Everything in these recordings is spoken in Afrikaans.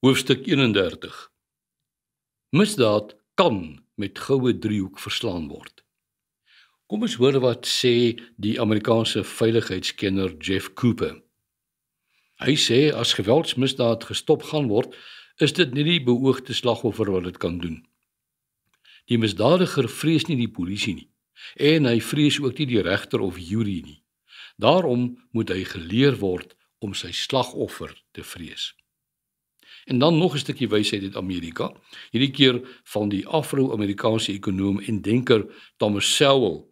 Hoofstuk 31. Misdaad kan met goue driehoek verslaan word. Kom ons hoor wat sê die Amerikaanse veiligheidskenner Jeff Cooper. Hy sê as geweldsmisdaad gestop gaan word, is dit nie die beoogde slagoffer wat dit kan doen. Die misdadiger vrees nie die polisie nie, en hy vrees ook nie die regter of jury nie. Daarom moet hy geleer word om sy slagoffer te vrees. En dan nog 'n stukkie wysheid uit Amerika, hierdie keer van die Afro-Amerikaanse ekonoom en denker Thomas Sowell.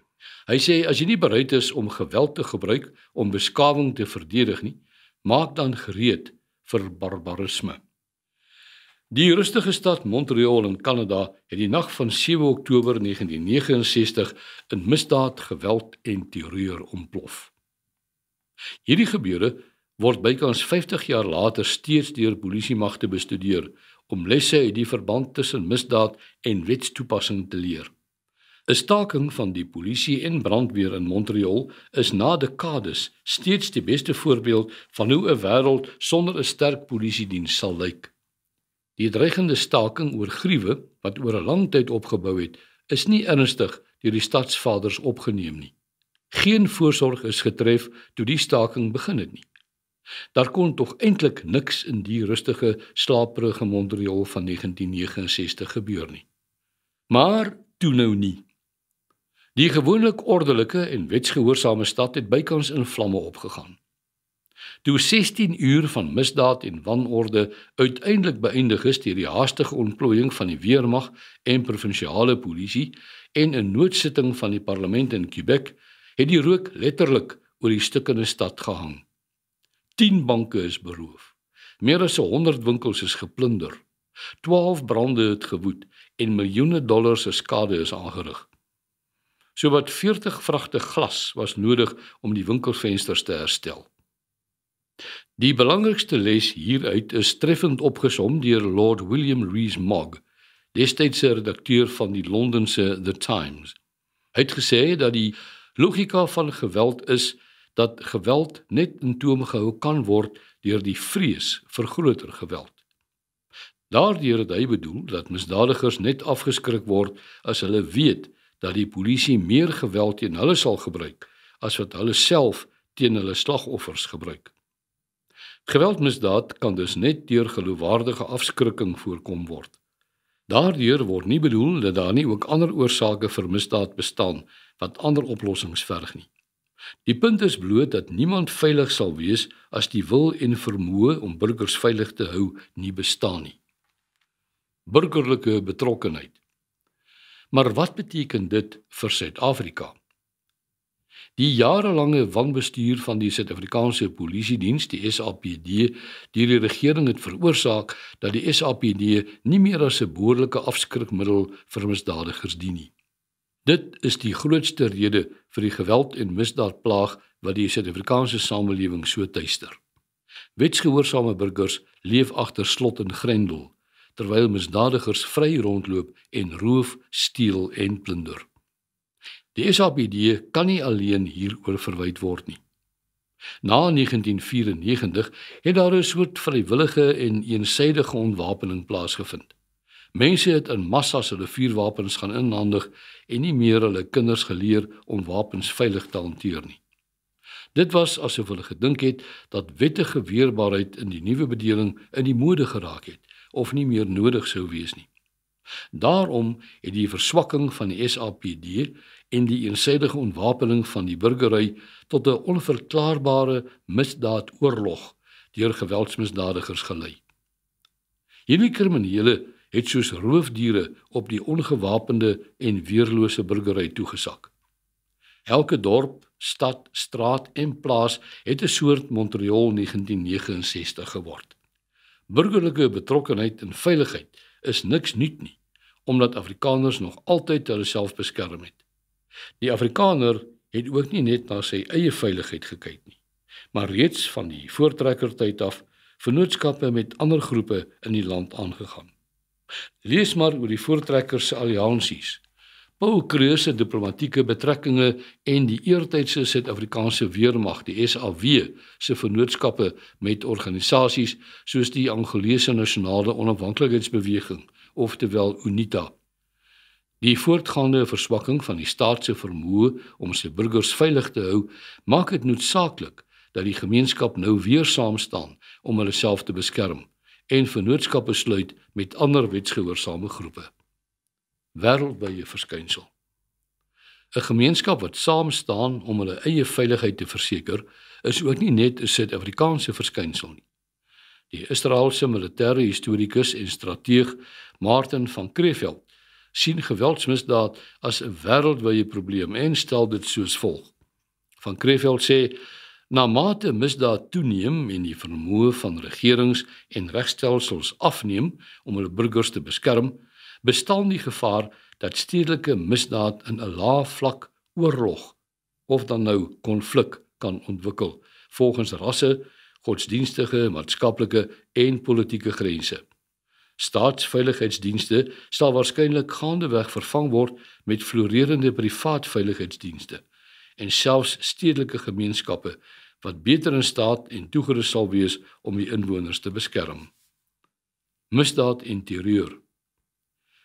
Hy sê as jy nie bereid is om geweld te gebruik om beskawing te verdedig nie, maak dan gereed vir barbarisme. Die rustige stad Montreal in Kanada het die nag van 7 Oktober 1969 in misdaad, geweld en terreur ontplof. Hierdie gebeure word bykans 50 jaar later steeds deur polisiemagte bestudeer om lesse uit die verband tussen misdaad en wetstoepassing te leer. 'n Staking van die polisie en brandweer in Montreal is na dekades steeds die beste voorbeeld van hoe 'n wêreld sonder 'n sterk polisiediens sal lyk. Die dreigende staking oor gruwe wat oor 'n lang tyd opgebou het, is nie ernstig deur die stadsvaders opgeneem nie. Geen voorsorg is getref toe die staking begin het nie. Daar kon tog eintlik niks in die rustige, slaperige Montreal van 1969 gebeur nie. Maar toe nou nie. Die gewoonlik ordelike en wetsgehoorsame stad het bykans in vlamme opgegaan. Toe 16 uur van misdaad en wanorde uiteindelik beëindig is deur die haastige ontplooiing van die weermag en provinsiale polisie en 'n noodsitting van die parlement in Quebec, het die rook letterlik oor die stukkende stad gehang. 10 banke is beroof. Meer as 100 winkels is geplunder. 12 brande het gewoed en miljoene dollars se skade is aangerig. Sowat 40 vragte glas was nodig om die winkelvensters te herstel. Die belangrikste les hieruit is treffend opgesom deur Lord William Rees-Mogg, destydse redakteur van die Londense The Times. Hy het gesê dat die logika van geweld is dat geweld net in toom gehou kan word deur die vrees vir groter geweld. Daardeur het hy bedoel dat misdadigers net afgeskrik word as hulle weet dat die polisie meer geweld teen hulle sal gebruik as wat hulle self teen hulle slagoffers gebruik. Geweldmisdaad kan dus net deur geloofwaardige afskrikking voorkom word. Daardeur word nie bedoel dat daar nie ook ander oorsake vir misdaad bestaan wat ander oplossings verg nie. Die punt is bloot dat niemand veilig sal wees as die wil en vermoë om burgers veilig te hou nie bestaan nie. Burgerlike betrokkenheid. Maar wat beteken dit vir Suid-Afrika? Die jarelange wanbestuur van die Suid-Afrikaanse Polisiediens, die SAPD, deur die regering het veroorsaak dat die SAPD nie meer as 'n behoorlike afskrikmiddel vir misdadigers dien nie. Dit is die grootste rede vir die geweld en misdaadplaag wat die Suid-Afrikaanse samelewing so tuister. Wetsgehoorsame burgers leef agter slot en grendel, terwyl misdadigers vry rondloop en roof, steel en plunder. Die SAPD kan nie alleen hieroor verwyd word nie. Na 1994 het daar 'n soort vrywillige en eensydige ontwapening plaasgevind. Mense het in massas hulle vuurwapens gaan inhandig en nie meer hulle kinders geleer om wapens veilig te hanteer nie. Dit was asof hulle gedink het dat wettige weerbaarheid in die nuwe bedeling in die mode geraak het of nie meer nodig sou wees nie. Daarom het die verswakking van die SAPD en die eensydige ontwapening van die burgery tot 'n onverklaarbare misdaadoorlog deur geweldsmisdadigers gelei. Hierdie kriminele het soos roofdiere op die ongewapende en weerlose burgery toegesak. Elke dorp, stad, straat en plaas het 'n soort Montreal 1969 geword. Burgerlike betrokkenheid en veiligheid is niks nuut nie, omdat Afrikaners nog altyd hulle self beskerm het. Die Afrikaner het ook nie net na sy eie veiligheid gekyk nie, maar reeds van die voortrekkertyd af vennootskappe met ander groepe in die land aangegaan. Lees maar oor die voortrekkers se alliansies, Paul Creus se diplomatieke betrekkinge en die eertydse Suid-Afrikaanse weermag, die SAW, se vennootskappe met organisasies soos die Angolese Nasionale Onafhanklikheidsbeweging, oftewel UNITA. Die voortgaande verswakking van die staat se vermoë om sy burgers veilig te hou, maak dit noodsaaklik dat die gemeenskap nou weer saam staan om hulle self te beskerm en vennootskappe sluit met ander wetsgehoorsame groepe. Wêreldwye verskynsel. 'n Gemeenskap wat saam staan om hulle eie veiligheid te verseker, is ook nie net 'n Suid-Afrikaanse verskynsel nie. Die Israeliese militêre historikus en strateeg Martin van Creveld sien geweldsmisdaad as 'n wêreldwye probleem en stel dit soos volg. Van Creveld sê: "Na mate misdaad toeneem en die vermoë van regerings en regstelsels afneem om hulle burgers te beskerm, bestaan die gevaar dat stedelike misdaad in 'n lae vlak oorlog of dan nou konflik kan ontwikkel volgens rasse, godsdienstige, maatskaplike en politieke grense. Staatsveiligheidsdienste sal waarskynlik gaandeweg vervang word met floreerende privaat veiligheidsdienste en selfs stedelike gemeenskappe wat beter in staat en toegerus sal wees om die inwoners te beskerm." Misdaad en terreur.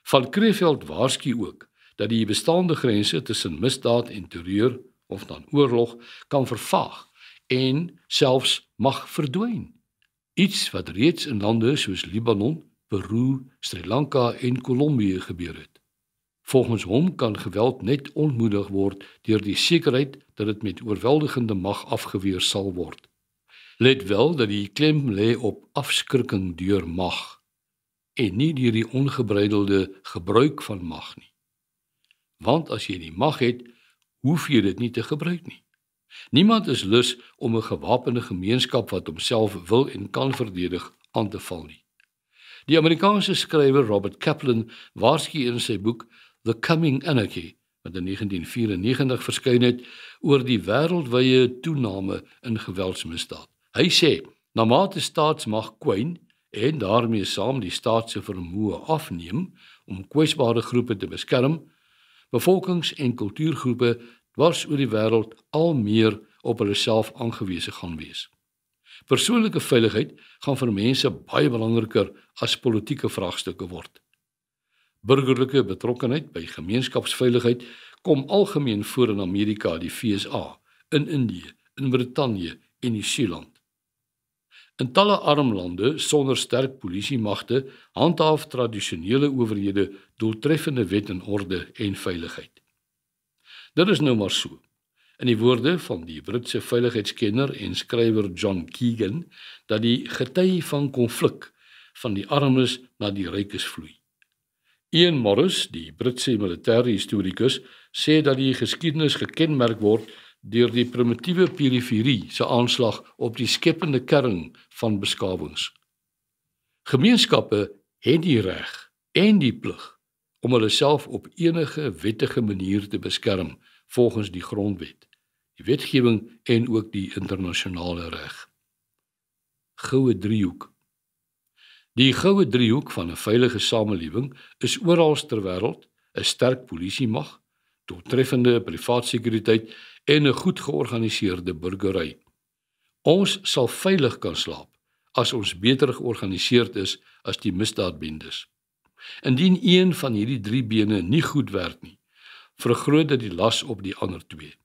Van Creveld waarsku ook dat die bestaande grense tussen misdaad en terreur of dan oorlog kan vervaag en selfs mag verdwyn. Iets wat reeds in lande soos Libanon, Peru, Sri Lanka en Kolombie gebeur het. Volgens hom kan geweld net ontmoedig word deur die sekerheid dat dit met oorweldigende mag afgeweer sal word. Let wel dat die klem lê op afskrikking deur mag en nie deur die ongebreidelde gebruik van mag nie. Want as jy die mag het, hoef jy dit nie te gebruik nie. Niemand is lus om 'n gewapende gemeenskap wat homself wil en kan verdedig aan te val nie. Die Amerikaanse skrywer Robert Kaplan waarsku in sy boek The Coming Anarchy, wat in 1994 verskyn het, oor die wêreldwye toename in geweldsmisdaad. Hy sê, na mate staatsmag kwyn en daarmee saam die staat se vermoë afneem om kwesbare groepe te beskerm, bevolkings- en kultuurgroepe dwars oor die wêreld al meer op hulle self aangewese gaan wees. Persoonlike veiligheid gaan vir mense baie belangriker as politieke vraagstukke word. Burgerlike betrokkenheid by gemeenskapsveiligheid kom algemeen voor in Amerika, die VSA, in Indië, in Brittanje en Nieu-Seeland. In talle arm lande sonder sterk polisiemagte handhaaf tradisionele owerhede doeltreffende wet en orde en veiligheid. Dit is nou maar so. In die woorde van die Britse veiligheidskenner en skrywer John Keegan, dat die gety van konflik van die armes na die rykes vloei. Ian Morris, die Britse militêre historikus, sê dat die geskiedenis gekenmerk word deur die primitiewe periferie se aanslag op die skepende kern van beskawings. Gemeenskappe het die reg en die plig om hulle self op enige wettige manier te beskerm volgens die grondwet, die wetgewing en ook die internasionale reg. Goue driehoek. Die goue driehoek van 'n veilige samelewing is oral ter wêreld 'n sterk polisiemag, doeltreffende privaatsekuriteit en 'n goed georganiseerde burgery. Ons sal veilig kan slaap as ons beter georganiseerd is as die misdaadbendes. Indien een van hierdie drie bene nie goed werk nie, vergroot dit die las op die ander twee.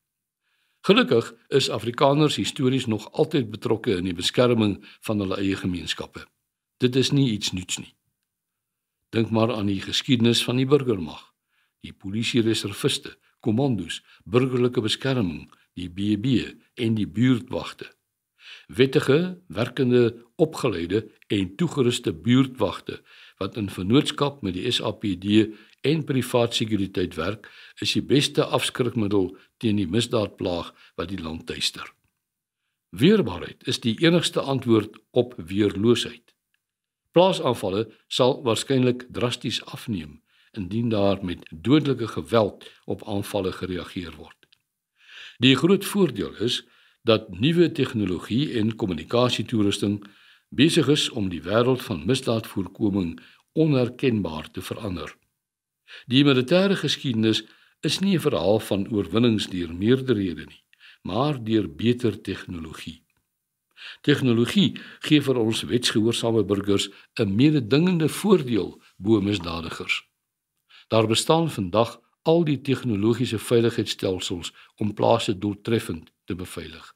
Gelukkig is Afrikaners histories nog altyd betrokke in die beskerming van hulle eie gemeenskappe. Dit is nie iets nuuts nie. Dink maar aan die geskiedenis van die burgermag, die polisie-reserviste, kommandos, burgerlike beskerming, die BB en die buurtwagte. Wettige, werkende, opgeleide en toegeruste buurtwagte wat in vennootskap met die SAPD en privaat sekuriteit werk, is die beste afskrikmiddel teen die misdaadplaag wat die land tuister. Weerbaarheid is die enigste antwoord op weerloosheid. Plaasaanvalle sal waarskynlik drasties afneem indien daar met dodelike geweld op aanvalle gereageer word. Die groot voordeel is dat nuwe tegnologie en kommunikasietoerusting besig is om die wêreld van misdaadvoorkoming onherkenbaar te verander. Die militêre geskiedenis is nie 'n verhaal van oorwinnings deur meerderhede nie, maar deur beter tegnologie. Tegnologie gee vir ons wetsgehoorsame burgers 'n mededingende voordeel bo misdadigers. Daar bestaan vandag al die tegnologiese veiligheidsstelsels om plase doeltreffend te beveilig.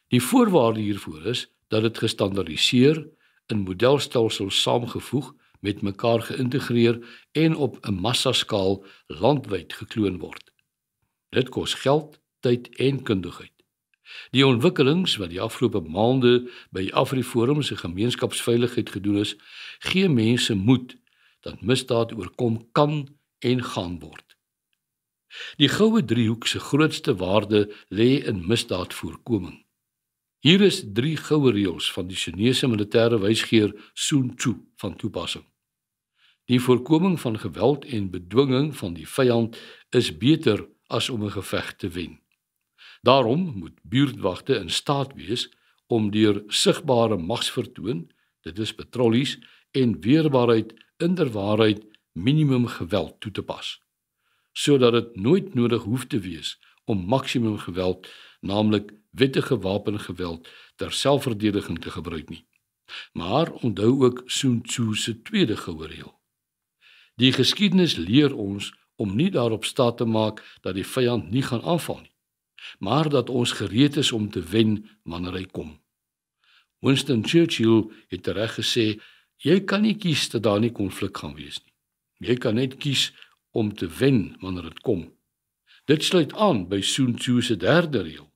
Die voorwaarde hiervoor is dat dit gestandaardiseer, in modelstelsels saamgevoeg, met mekaar geïntegreer en op 'n massaskaal landwyd gekloon word. Dit kos geld, tyd en kundigheid. Die ontwikkelings wat die afgelope maande by AfriForum se gemeenskapsveiligheid gedoen is, gee mense moed dat misdaad oorkom kan en gaan word. Die goue driehoek se grootste waarde lê in misdaadvoorkoming. Hier is 3 goue reëls van die Chinese militêre wysgeer Sun Tzu van toepassing. Die voorkoming van geweld en bedwinging van die vyand is beter as om 'n geveg te wen. Daarom moet buurtwagte in staat wees om deur sigbare magsvertoon, dit is patrollies, en weerbaarheid inderwaarheid minimum geweld toe te pas, sodat dit nooit nodig hoef te wees om maksimum geweld, naamlik wettige wapengeweld, ter selfverdediging te gebruik nie. Maar onthou ook Sun Tzu se tweede goue reël. Die geskiedenis leer ons om nie daarop staat te maak dat die vyand nie gaan aanval nie, maar dat ons gereed is om te wen wanneer hy kom. Winston Churchill het reg gesê, jy kan nie kies dat daar nie konflik gaan wees nie. Jy kan net kies om te wen wanneer dit kom. Dit sluit aan by Sun Tzu se derde reël.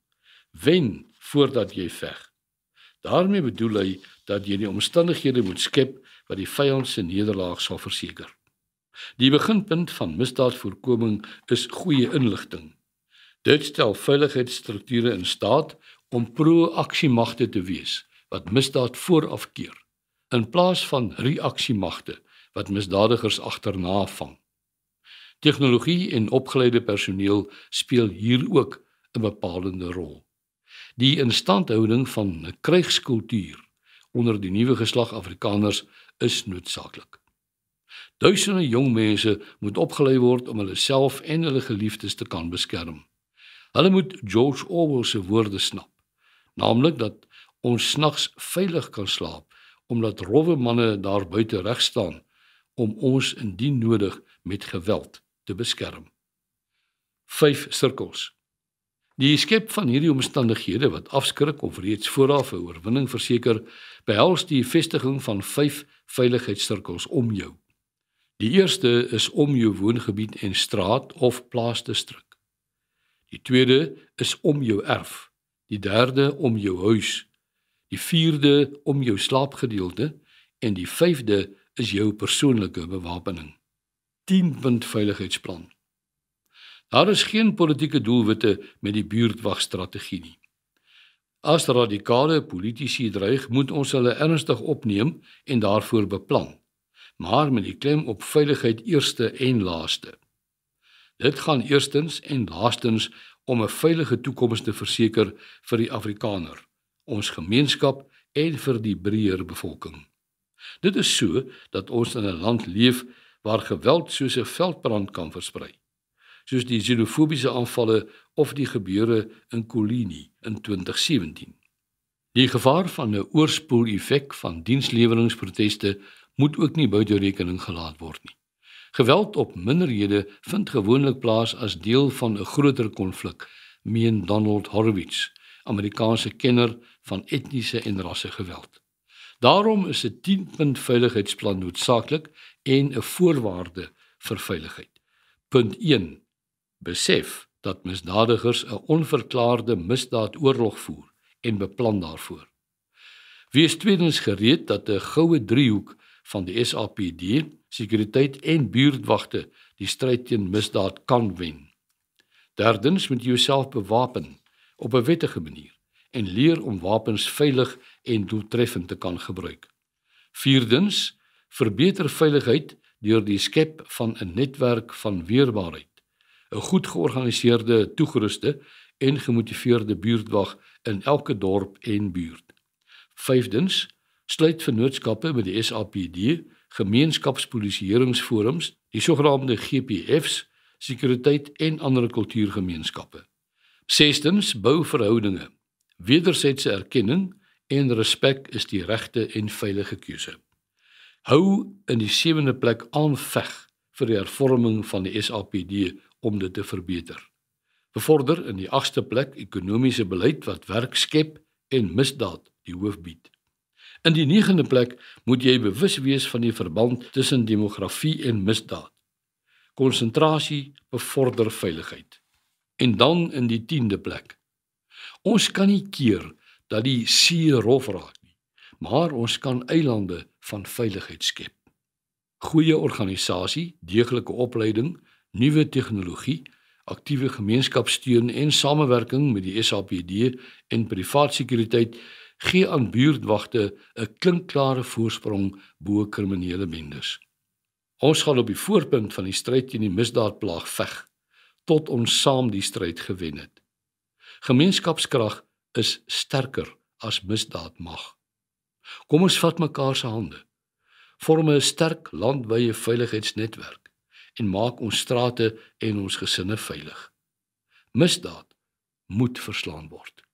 Wen voordat jy veg. Daarmee bedoel hy dat jy die omstandighede moet skep wat die vyand se nederlaag sal verseker. Die beginpunt van misdaadvoorkoming is goeie inligting. Dit stel veiligheidsstrukture in staat om pro-aksiemagte te wees wat misdaad vooraf keer, in plaas van reaksiemagte wat misdadigers agterna vang. Tegnologie en opgeleide personeel speel hier ook 'n bepalende rol. Die instandhouding van 'n krygskultuur onder die nuwe geslag Afrikaners is noodsaaklik. Duisende jong mense moet opgelei word om hulle self en hulle geliefdes te kan beskerm. Hulle moet George Orwell se woorde snap, naamlik dat ons snags veilig kan slaap, omdat rowwe manne daar buite reg staan om ons indien nodig met geweld te beskerm. 5 sirkels. Die skep van hierdie omstandighede wat afskrik of reeds vooraf 'n oorwinning verseker, behels die vestiging van 5 veiligheidssirkels om jou. Die eerste is om jou woongebied en straat of plaasdistrik. Die tweede is om jou erf, die derde om jou huis, die vierde om jou slaapgedeelte en die 5de is jou persoonlike bewapening. 10-punt veiligheidsplan. Daar is geen politieke doelwitte met die buurtwagstrategie nie. As radikale politici dreig, moet ons hulle ernstig opneem en daarvoor beplan, maar met die klem op veiligheid eerste en laaste. Dit gaan eerstens en laastens om 'n veilige toekoms te verseker vir die Afrikaner, ons gemeenskap en vir die breër bevolking. Dit is so dat ons in 'n land leef waar geweld soos 'n veldbrand kan versprei, soos die xenofobiese aanvalle of die gebeure in Kolini in 2017. Die gevaar van 'n oorspoel-effek van diensleweringsproteste moet ook nie buite rekening gelaat word nie. Geweld op minderhede vind gewoonlik plaas as deel van 'n groter konflik, meen Donald Horowitz, Amerikaanse kenner van etniese en rasse geweld. Daarom is 'n 10-punt veiligheidsplan noodsaaklik en 'n voorwaarde vir veiligheid. Punt 1. Besef dat misdadigers 'n onverklaarde misdaadoorlog voer en beplan daarvoor. Wees tweedens gereed dat 'n goue driehoek van die SAPD, sekuriteit en buurtwagte die stryd teen misdaad kan wen. Derdens moet jy jouself bewapen op 'n wettige manier en leer om wapens veilig en doeltreffend te kan gebruik. Vierdens, verbeter veiligheid deur die skep van 'n netwerk van weerbaarheid, 'n goed georganiseerde, toegeruste en gemotiveerde buurtwag in elke dorp en buurt. Vyfdens, sluit vennootskappe met die SAPD, gemeenskapspolisieeringsforums, die sogenaamde GPF's, sekuriteit en ander kultuurgemeenskappe. Sestens, bou verhoudinge. Wederwysige erkenning en respek is die regte en veilige keuse. Hou in die 7de plek aan veg vir die hervorming van die SAPD om dit te verbeter. Bevorder in die 8ste plek ekonomiese beleid wat werk skep en misdaad die hoof bied. In die 9de plek moet jy bewus wees van die verband tussen demografie en misdaad. Konsentrasie bevorder veiligheid. En dan in die 10de plek. Ons kan nie keer dat die see rof raak nie, maar ons kan eilande van veiligheid skep. Goeie organisasie, deeglike opleiding, nuwe tegnologie, aktiewe gemeenskapssteun en samewerking met die SAPD en privaat sekuriteit gee aan buurtwagte 'n klinkklare voorsprong bo kriminele bendes. Ons gaan op die voorpunt van die stryd teen die misdaadplaag veg, tot ons saam die stryd gewen het. Gemeenskapskrag is sterker as misdaadmag. Kom ons vat mekaar se hande, vorm 'n sterk landwyse veiligheidsnetwerk en maak ons strate en ons gesinne veilig. Misdaad moet verslaan word.